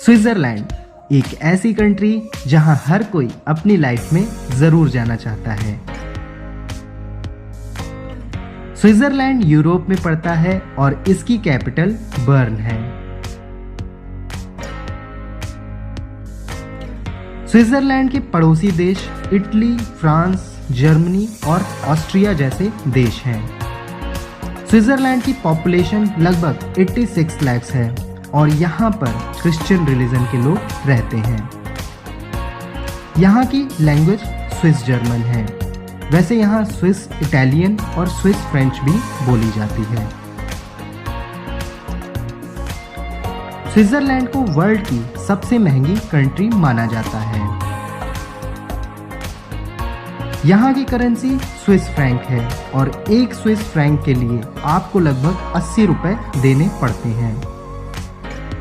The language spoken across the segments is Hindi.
स्विट्जरलैंड एक ऐसी कंट्री जहां हर कोई अपनी लाइफ में जरूर जाना चाहता है। स्विट्जरलैंड यूरोप में पड़ता है और इसकी कैपिटल बर्न है। स्विट्जरलैंड के पड़ोसी देश इटली, फ्रांस, जर्मनी और ऑस्ट्रिया जैसे देश हैं। स्विट्जरलैंड की पॉपुलेशन लगभग 86 लाख है और यहाँ पर क्रिश्चियन रिलीजन के लोग रहते हैं। यहाँ की लैंग्वेज स्विस जर्मन है। वैसे यहाँ स्विस इटालियन और स्विस फ्रेंच भी बोली जाती है। स्विट्जरलैंड को वर्ल्ड की सबसे महंगी कंट्री माना जाता है। यहाँ की करेंसी स्विस फ्रैंक है और एक स्विस फ्रैंक के लिए आपको लगभग 80 रुपए देने पड़ते हैं।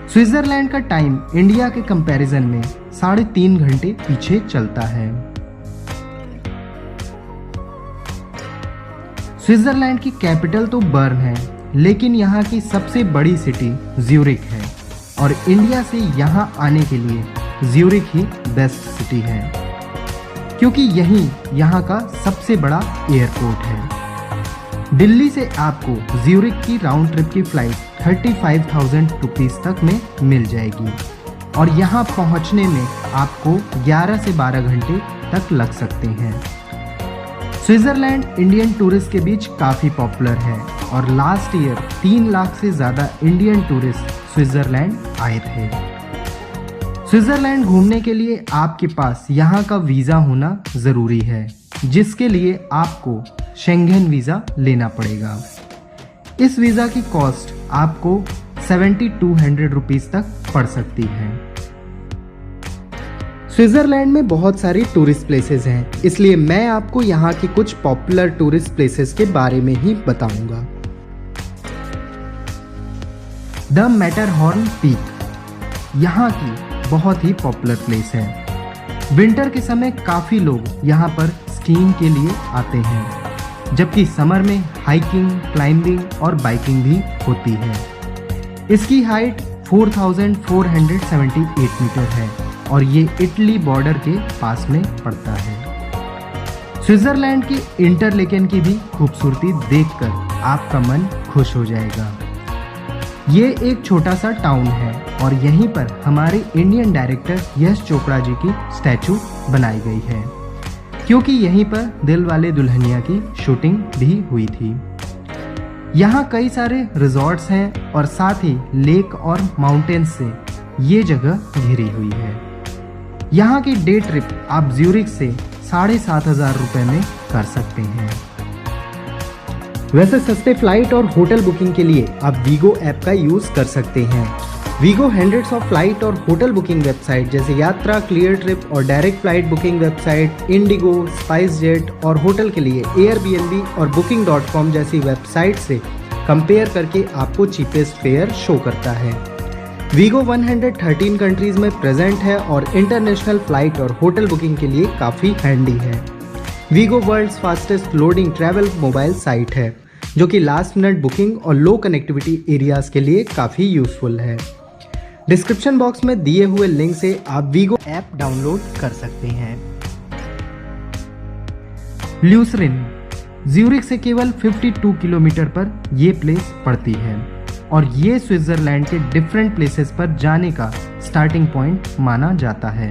स्विट्जरलैंड का टाइम इंडिया के कंपैरिजन में 3.5 घंटे पीछे चलता है। स्विट्जरलैंड की कैपिटल तो बर्न है, लेकिन यहाँ की सबसे बड़ी सिटी ज्यूरिख है और इंडिया से यहाँ आने के लिए ज्यूरिख ही बेस्ट सिटी है, क्योंकि यही यहाँ का सबसे बड़ा एयरपोर्ट है। दिल्ली से आपको ज्यूरिख की राउंड ट्रिप की फ्लाइट 35,000 रुपीज तक में मिल जाएगी और यहाँ पहुँचने में आपको 11 से 12 घंटे तक लग सकते हैं। स्विट्जरलैंड इंडियन टूरिस्ट के बीच काफ़ी पॉपुलर है और लास्ट ईयर 3 लाख से ज़्यादा इंडियन टूरिस्ट स्विट्जरलैंड आए थे। स्विट्जरलैंड घूमने के लिए आपके पास यहाँ का वीज़ा होना ज़रूरी है, जिसके लिए आपको शेंगेन वीज़ा लेना पड़ेगा। इस वीज़ा की कॉस्ट आपको 7200 रुपीज़ तक पड़ सकती है। स्विट्जरलैंड में बहुत सारी टूरिस्ट प्लेसेस हैं, इसलिए मैं आपको यहाँ की कुछ पॉपुलर टूरिस्ट प्लेसेस के बारे में ही बताऊंगा। द मैटरहॉर्न पीक यहाँ की बहुत ही पॉपुलर प्लेस है। विंटर के समय काफ़ी लोग यहाँ पर स्कीइंग के लिए आते हैं, जबकि समर में हाइकिंग, क्लाइंबिंग और बाइकिंग भी होती है। इसकी हाइट 4,478 मीटर है और ये इटली बॉर्डर के पास में पड़ता है। स्विट्जरलैंड की इंटरलेकेन की भी खूबसूरती देखकर आपका मन खुश हो जाएगा। ये एक छोटा सा टाउन है और यहीं पर हमारे इंडियन डायरेक्टर यश चोपड़ा जी की स्टैचू बनाई गई है, क्योंकि यहीं पर दिल वाले दुल्हनिया की शूटिंग भी हुई थी। यहाँ कई सारे रिजॉर्ट्स हैं और साथ ही लेक और माउंटेन्स से ये जगह घिरी हुई है। यहाँ की डे ट्रिप आप ज्यूरिख से 7,500 रुपये में कर सकते हैं। वैसे सस्ते फ्लाइट और होटल बुकिंग के लिए आप वीगो ऐप का यूज़ कर सकते हैं। वीगो हंड्रेड्स ऑफ फ्लाइट और होटल बुकिंग वेबसाइट जैसे यात्रा, क्लियर ट्रिप और direct flight booking website, Indigo, SpiceJet और होटल के लिए एयरबीएनबी और booking.com जैसी वेबसाइट से कंपेयर करके आपको चीपेस्ट फेयर शो करता है। वीगो 113 कंट्रीज में प्रेजेंट है और इंटरनेशनल फ्लाइट और होटल बुकिंग के लिए काफ़ी हैंडी है। Wego world's fastest loading travel mobile site है, जो कि लास्ट मिनट बुकिंग और लो कनेक्टिविटी एरियाज के लिए काफ़ी यूजफुल है। डिस्क्रिप्शन बॉक्स में दिए हुए लिंक से आप वीगो ऐप डाउनलोड कर सकते हैं। ल्यूसरिन ज्यूरिख से केवल 52 किलोमीटर पर ये प्लेस पड़ती है और ये स्विट्जरलैंड के डिफरेंट प्लेसेस पर जाने का स्टार्टिंग पॉइंट माना जाता है।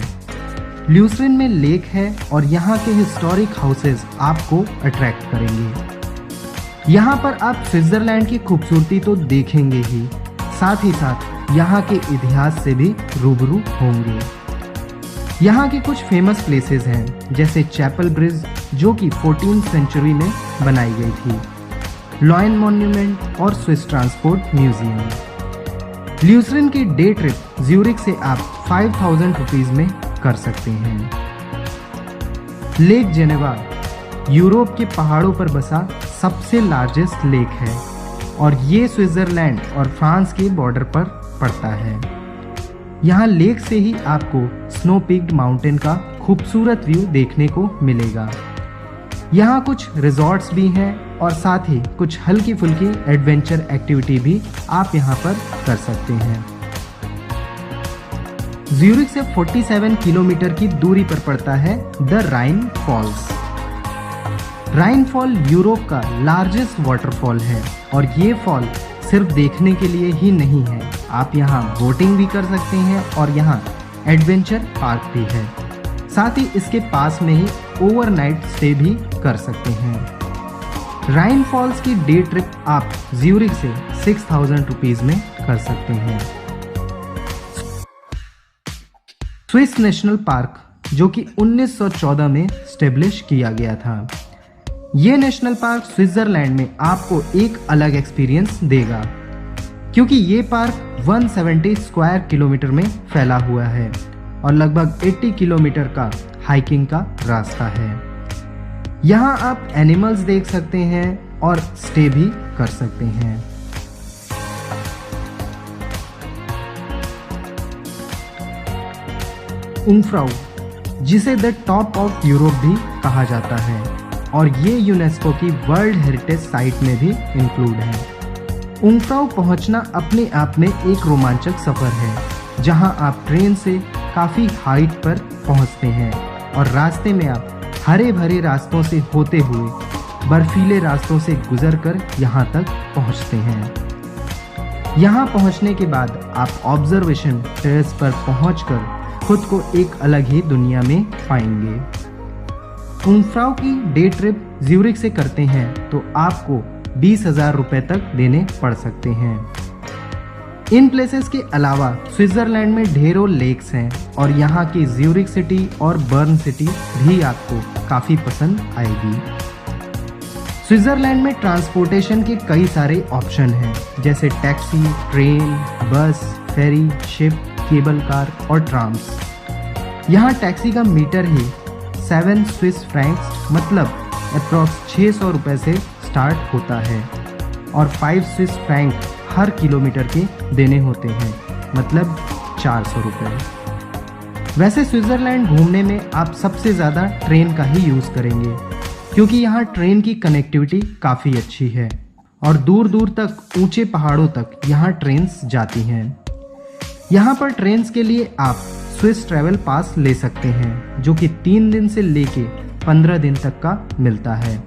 ल्यूसरिन में लेक है और यहाँ के हिस्टोरिक हाउसेज आपको अट्रैक्ट करेंगे। यहाँ पर आप स्विट्जरलैंड की खूबसूरती तो देखेंगे ही, साथ ही साथ यहाँ के इतिहास से भी रूबरू होंगे। यहाँ की कुछ फेमस प्लेसेस हैं, जैसे चैपल ब्रिज जो कि 14th सेंचुरी में बनाई गई थी, लॉयन मॉन्यूमेंट और स्विस ट्रांसपोर्ट म्यूजियम। ल्यूसरिन की डे ट्रिप ज्यूरिख से आप 5,000 रुपीज में कर सकते हैं। लेक जेनेवा यूरोप के पहाड़ों पर बसा सबसे लार्जेस्ट लेक है और ये स्विट्जरलैंड और फ्रांस के बॉर्डर पर पड़ता है। यहाँ लेक से ही आपको स्नो पीक्ड माउंटेन का खूबसूरत व्यू देखने को मिलेगा। यहाँ कुछ रिजॉर्ट्स भी हैं और साथ ही कुछ हल्की फुल्की एडवेंचर एक्टिविटी भी आप यहाँ पर कर सकते हैं। ज्यूरिख से 47 किलोमीटर की दूरी पर पड़ता है the Rhine Falls. Rhine fall Europe का लार्जेस्ट वाटरफॉल है और ये फॉल सिर्फ देखने के लिए ही नहीं है, आप यहाँ बोटिंग भी कर सकते हैं और यहाँ एडवेंचर पार्क भी है। साथ ही इसके पास में ही ओवरनाइट स्टे भी कर सकते हैं। राइन फॉल्स की डे ट्रिप आप ज्यूरिख से 6000 रुपीज में कर सकते हैं। स्विस नेशनल पार्क जो कि 1914 में स्टेब्लिश किया गया था। ये नेशनल पार्क स्विट्जरलैंड में आपको एक अलग एक्सपीरियंस देगा क्योंकि ये पार्क 170 स्क्वायर किलोमीटर में फैला हुआ है और लगभग 80 किलोमीटर का हाइकिंग का रास्ता है। यहाँ आप एनिमल्स देख सकते हैं और स्टे भी कर सकते हैं। ऊंफ्राउ जिसे द टॉप ऑफ यूरोप भी कहा जाता है और ये यूनेस्को की वर्ल्ड हेरिटेज साइट में भी इंक्लूड है। ऊंफ्राउ पहुंचना अपने आप में एक रोमांचक सफर है जहां आप ट्रेन से काफ़ी हाइट पर पहुंचते हैं और रास्ते में आप हरे भरे रास्तों से होते हुए बर्फीले रास्तों से गुजरकर यहां तक पहुंचते हैं। यहां पहुंचने के बाद आप ऑब्जर्वेशन टेरेस पर पहुंचकर खुद को एक अलग ही दुनिया में पाएंगे। ऊंफ्राउ की डे ट्रिप ज्यूरिख से करते हैं तो आपको 20,000 रुपए तक देने पड़ सकते हैं। इन प्लेसेस के अलावा स्विट्जरलैंड में ढेरों लेक्स हैं और यहाँ की ज्यूरिख सिटी और बर्न सिटी भी आपको काफ़ी पसंद आएगी। स्विट्जरलैंड में ट्रांसपोर्टेशन के कई सारे ऑप्शन हैं जैसे टैक्सी, ट्रेन, बस, फेरी, शिप, केबल कार और ट्राम्स। यहाँ टैक्सी का मीटर ही 7 स्विस फ्रैंक्स मतलब अप्रॉक्स 600 रुपये से स्टार्ट होता है और 5 स्विस फ्रैंक हर किलोमीटर के देने होते हैं मतलब 400 रुपये। वैसे स्विट्जरलैंड घूमने में आप सबसे ज़्यादा ट्रेन का ही यूज़ करेंगे क्योंकि यहाँ ट्रेन की कनेक्टिविटी काफ़ी अच्छी है और दूर दूर तक ऊंचे पहाड़ों तक यहाँ ट्रेन्स जाती हैं। यहाँ पर ट्रेन्स के लिए आप स्विस ट्रैवल पास ले सकते हैं जो कि 3 दिन से लेके 15 दिन तक का मिलता है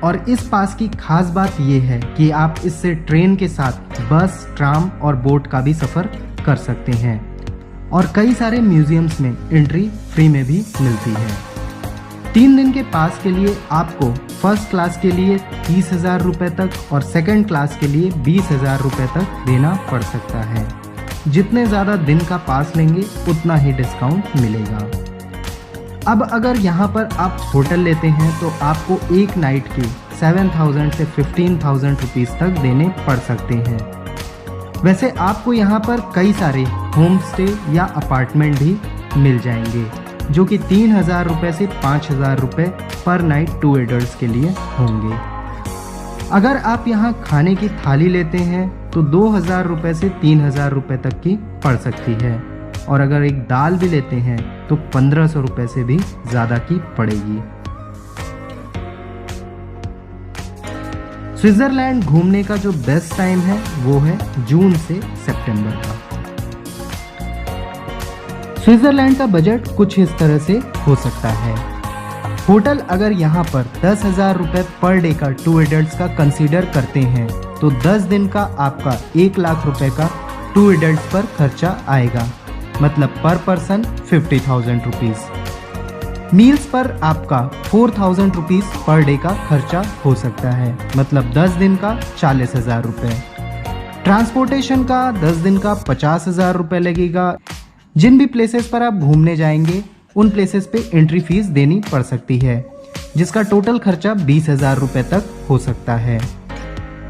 और इस पास की खास बात यह है कि आप इससे ट्रेन के साथ बस, ट्राम और बोट का भी सफ़र कर सकते हैं और कई सारे म्यूजियम्स में एंट्री फ्री में भी मिलती है। 3 दिन के पास के लिए आपको फर्स्ट क्लास के लिए 30,000 रुपये तक और सेकंड क्लास के लिए 20,000 रुपये तक देना पड़ सकता है। जितने ज़्यादा दिन का पास लेंगे उतना ही डिस्काउंट मिलेगा। अब अगर यहाँ पर आप होटल लेते हैं तो आपको एक नाइट के 7,000 से 15,000 रुपीज़ तक देने पड़ सकते हैं। वैसे आपको यहाँ पर कई सारे होम स्टे या अपार्टमेंट भी मिल जाएंगे जो कि 3,000 रुपये से 5,000 रुपये पर नाइट 2 एडल्ट्स के लिए होंगे। अगर आप यहाँ खाने की थाली लेते हैं तो 2,000 रुपये से 3,000 रुपये तक की पड़ सकती है और अगर एक दाल भी लेते हैं तो 1,500 रुपये से भी ज़्यादा की पड़ेगी। स्विट्जरलैंड घूमने का जो बेस्ट टाइम है वो है जून से सितंबर का। स्विट्जरलैंड का बजट कुछ इस तरह से हो सकता है। होटल अगर यहाँ पर 10,000 रुपये पर डे का 2 एडल्ट्स का कंसीडर करते हैं तो 10 दिन का आपका 1 लाख रुपए का 2 एडल्ट्स पर खर्चा आएगा मतलब पर पर्सन 50,000 रुपीज़। मील्स पर आपका 4,000 रुपीज़ पर डे का खर्चा हो सकता है मतलब 10 दिन का 40,000 रुपये। ट्रांसपोर्टेशन का 10 दिन का 50,000 रुपये लगेगा। जिन भी प्लेसेस पर आप घूमने जाएंगे उन प्लेसेस पे एंट्री फीस देनी पड़ सकती है जिसका टोटल खर्चा 20,000 रुपये तक हो सकता है।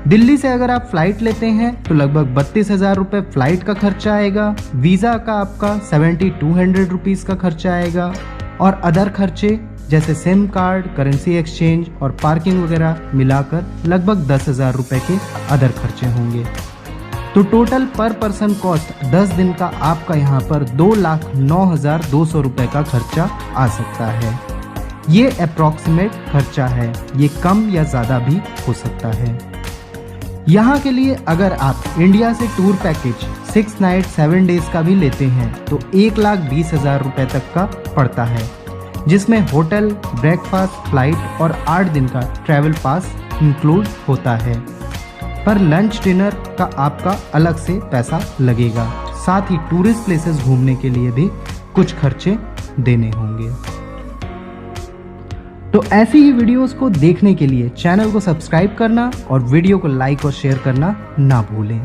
दिल्ली से अगर आप फ्लाइट लेते हैं तो लगभग 32,000 रुपये फ्लाइट का खर्चा आएगा। वीज़ा का आपका 7,200 रुपीज़ का खर्चा आएगा और अदर खर्चे जैसे सिम कार्ड, करेंसी एक्सचेंज और पार्किंग वगैरह मिलाकर लगभग 10,000 रुपये के अदर खर्चे होंगे। तो टोटल पर पर्सन कॉस्ट 10 दिन का आपका यहाँ पर 2,09,200 रुपये का खर्चा आ सकता है। ये अप्रॉक्सीमेट खर्चा है, ये कम या ज़्यादा भी हो सकता है। यहाँ के लिए अगर आप इंडिया से टूर पैकेज 6 नाइट 7 डेज का भी लेते हैं तो 1,20,000 रुपये तक का पड़ता है, जिसमें होटल, ब्रेकफास्ट, फ्लाइट और 8 दिन का ट्रैवल पास इंक्लूड होता है। पर लंच डिनर का आपका अलग से पैसा लगेगा, साथ ही टूरिस्ट प्लेसेस घूमने के लिए भी कुछ खर्चे देने होंगे। तो ऐसी ही वीडियोस को देखने के लिए चैनल को सब्सक्राइब करना और वीडियो को लाइक और शेयर करना ना भूलें।